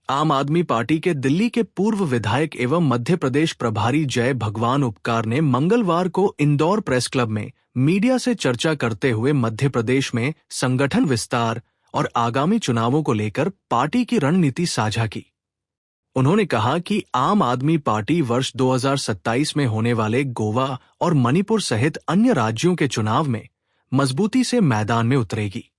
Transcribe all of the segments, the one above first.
आम आदमी पार्टी के दिल्ली के पूर्व विधायक एवं मध्य प्रदेश प्रभारी जय भगवान उपकार ने मंगलवार को इंदौर प्रेस क्लब में मीडिया से चर्चा करते हुए मध्य प्रदेश में संगठन विस्तार और आगामी चुनावों को लेकर पार्टी की रणनीति साझा की। उन्होंने कहा कि आम आदमी पार्टी वर्ष 2027 में होने वाले गोवा और मणिपुर सहित अन्य राज्यों के चुनाव में मजबूती से मैदान में उतरेगी।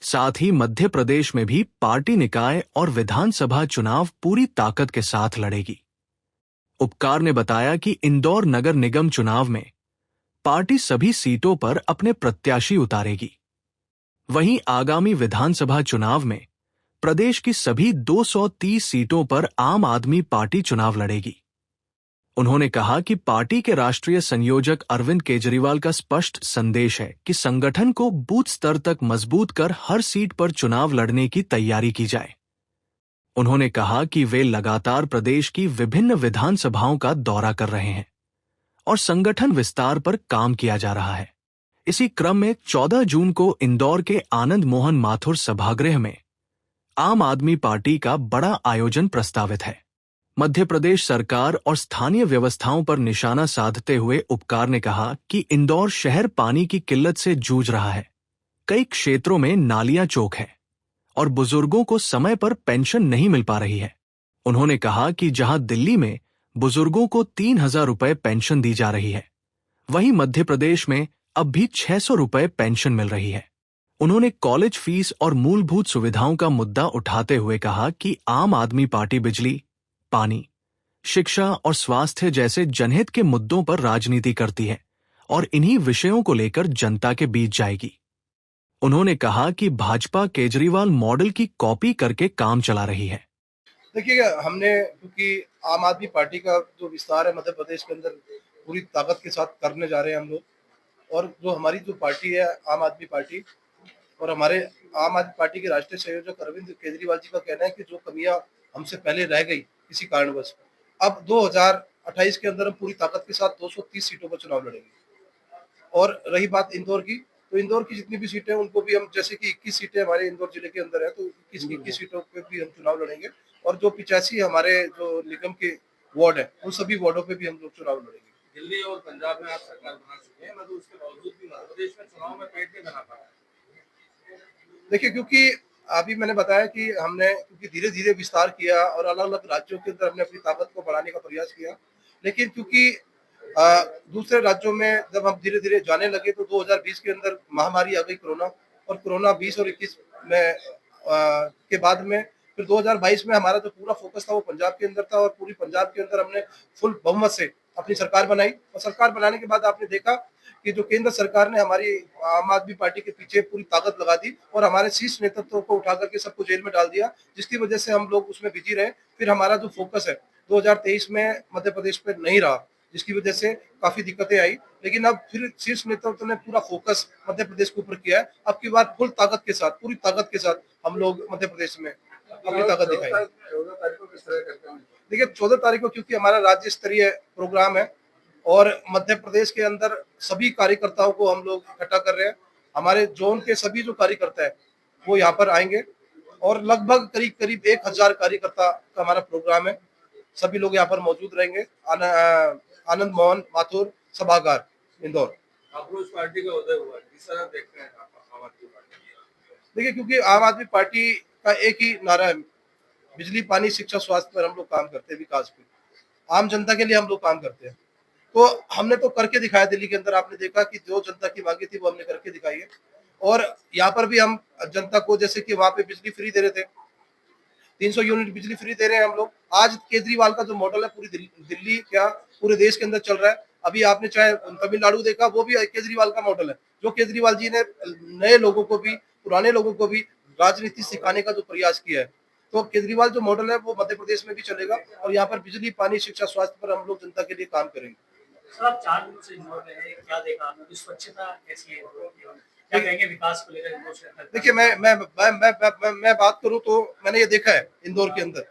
साथ ही मध्य प्रदेश में भी पार्टी निकाय और विधानसभा चुनाव पूरी ताकत के साथ लड़ेगी। उपकार ने बताया कि इंदौर नगर निगम चुनाव में पार्टी सभी सीटों पर अपने प्रत्याशी उतारेगी। वहीं आगामी विधानसभा चुनाव में प्रदेश की सभी 230 सीटों पर आम आदमी पार्टी चुनाव लड़ेगी। उन्होंने कहा कि पार्टी के राष्ट्रीय संयोजक अरविंद केजरीवाल का स्पष्ट संदेश है कि संगठन को बूथ स्तर तक मजबूत कर हर सीट पर चुनाव लड़ने की तैयारी की जाए। उन्होंने कहा कि वे लगातार प्रदेश की विभिन्न विधानसभाओं का दौरा कर रहे हैं और संगठन विस्तार पर काम किया जा रहा है। इसी क्रम में 14 जून को इंदौर के आनंद मोहन माथुर सभागृह में आम आदमी पार्टी का बड़ा आयोजन प्रस्तावित है। मध्य प्रदेश सरकार और स्थानीय व्यवस्थाओं पर निशाना साधते हुए उपकार ने कहा कि इंदौर शहर पानी की किल्लत से जूझ रहा है। कई क्षेत्रों में नालियां चौक है और बुजुर्गों को समय पर पेंशन नहीं मिल पा रही है। उन्होंने कहा कि जहां दिल्ली में बुजुर्गों को 3,000 रुपए पेंशन दी जा रही है, वहीं मध्य प्रदेश में अब भी 600 रुपए पेंशन मिल रही है। उन्होंने कॉलेज फीस और मूलभूत सुविधाओं का मुद्दा उठाते हुए कहा कि आम आदमी पार्टी बिजली, पानी, शिक्षा और स्वास्थ्य जैसे जनहित के मुद्दों पर राजनीति करती है और इन्हीं विषयों को लेकर जनता के बीच जाएगी। उन्होंने कहा कि भाजपा केजरीवाल मॉडल की कॉपी करके काम चला रही है। देखिए, हमने क्योंकि आम आदमी पार्टी का जो विस्तार है मध्य प्रदेश के अंदर पूरी ताकत के साथ करने जा रहे हैं हम लोग, और जो हमारी जो पार्टी है आम आदमी पार्टी, और हमारे आम आदमी पार्टी के राष्ट्रीय संयोजक अरविंद केजरीवाल जी का कहना है कि जो कमियां हमसे पहले रह गई किसी कारणवश, अब 2028 के अंदर हम पूरी ताकत के साथ 230 सीटों पर चुनाव लड़ेंगे। और रही बात इंदौर की, तो इंदौर की जितनी भी सीटें उनको भी हम, जैसे कि 21 सीटें हमारे इंदौर जिले के अंदर है, तो 21 सीटों पे भी हम चुनाव लड़ेंगे। और जो 85 हमारे जो निगम के वार्ड है, उन सभी वार्डों पे भी हम लोग चुनाव लड़ेंगे। दिल्ली और पंजाब में आप सरकार बना चुके हैं, मतलब उसके बावजूद भी मध्य प्रदेश में चुनाव में पेट नहीं बना पा रहा है। देखिए, क्योंकि अभी मैंने बताया कि हमने क्योंकि धीरे धीरे विस्तार किया और अलग अलग राज्यों के अंदर हमने अपनी ताकत को बढ़ाने का प्रयास किया, लेकिन क्योंकि दूसरे राज्यों में जब हम धीरे धीरे जाने लगे तो 2020 के अंदर महामारी आ गई कोरोना, और कोरोना 20 और 21 में के बाद में फिर 2022 में हमारा जो पूरा फोकस था वो पंजाब के अंदर था, और पूरी पंजाब के अंदर हमने फुल बहुमत से अपनी सरकार बनाई। और सरकार बनाने के बाद आपने देखा कि जो केंद्र सरकार ने हमारी आम आदमी पार्टी के पीछे पूरी ताकत लगा दी और हमारे शीर्ष नेतृत्व को उठा करके सबको जेल में डाल दिया, जिसकी वजह से हम लोग उसमें बिजी रहे। फिर हमारा जो फोकस है 2023 में मध्य प्रदेश पे नहीं रहा, जिसकी वजह से काफी दिक्कतें आई। लेकिन अब फिर शीर्ष नेतृत्व ने पूरा फोकस मध्य प्रदेश के ऊपर किया है। अब की बार फुल ताकत के साथ, पूरी ताकत के साथ हम लोग मध्य प्रदेश में अपनी ताकत दिखाएंगे। 14 तारीख को किस तरह करते हैं? देखिए, 14 तारीख को क्योंकि हमारा राज्य स्तरीय प्रोग्राम है और मध्य प्रदेश के अंदर सभी कार्यकर्ताओं को हम लोग इकट्ठा कर रहे हैं। हमारे जोन के सभी जो कार्यकर्ता है वो यहाँ पर आएंगे, और लगभग करीब करीब 1000 कार्यकर्ता का हमारा प्रोग्राम है। सभी लोग यहाँ पर मौजूद रहेंगे। आनंद मोहन माथुर सभागार, इंदौर। कांग्रेस पार्टी का उदय हुआ, किस तरह देखते हैं आप आम आदमी पार्टी? देखिए, क्योंकि आम आदमी पार्टी का एक ही नारा है, बिजली, पानी, शिक्षा, स्वास्थ्य पर हम लोग काम करते हैं, विकास पे, आम जनता के लिए हम लोग काम करते हैं। तो हमने तो करके दिखाया। दिल्ली के अंदर आपने देखा कि जो जनता की मांगे थी वो हमने करके दिखाई है। और यहाँ पर भी हम जनता को, जैसे कि वहां पे बिजली फ्री दे रहे थे, 300 यूनिट बिजली फ्री दे रहे हैं हम लोग। आज केजरीवाल का जो मॉडल है पूरी दिल्ली क्या पूरे देश के अंदर चल रहा है। अभी आपने चाहे तमिलनाडु देखा, वो भी केजरीवाल का मॉडल है, जो केजरीवाल जी ने नए लोगों को भी, पुराने लोगों को भी राजनीति सिखाने का जो प्रयास किया है। तो केजरीवाल जो मॉडल है वो मध्य प्रदेश में भी चलेगा, और यहाँ पर बिजली, पानी, शिक्षा, स्वास्थ्य पर हम लोग जनता के लिए काम करेंगे। सर, आप 4 दिन से इंदौर में हैं, क्या देखा आपने? स्वच्छता कैसी है इंदौर की, और क्या कहेंगे विकास को लेकर इंदौर शहर का? देखिए, मैं बात करूं तो मैंने ये देखा है इंदौर के अंदर।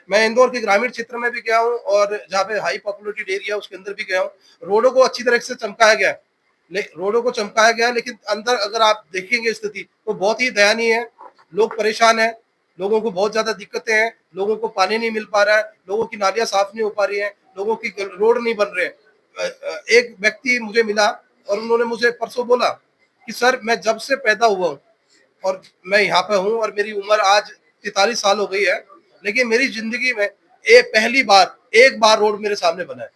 मैं इंदौर के ग्रामीण क्षेत्र में भी गया हूं और जहाँ पे हाई पॉपुलेटेड एरिया उसके अंदर भी गया हूं। रोडों को अच्छी तरह से चमकाया गया है, रोडों को चमकाया गया है, लेकिन अंदर अगर आप देखेंगे स्थिति तो बहुत ही दयनीय है। लोग परेशान हैं, लोगों को बहुत ज्यादा दिक्कतें हैं, लोगों को पानी नहीं मिल पा रहा है, लोगों की नालियां साफ नहीं हो पा रही हैं, लोगों की रोड नहीं बन रहे हैं। एक व्यक्ति मुझे मिला और उन्होंने मुझे परसों बोला कि सर मैं जब से पैदा हुआ हूँ और मैं यहाँ पे हूँ और मेरी उम्र आज 43 साल हो गई है, लेकिन मेरी जिंदगी में पहली बार एक बार रोड मेरे सामने बना है।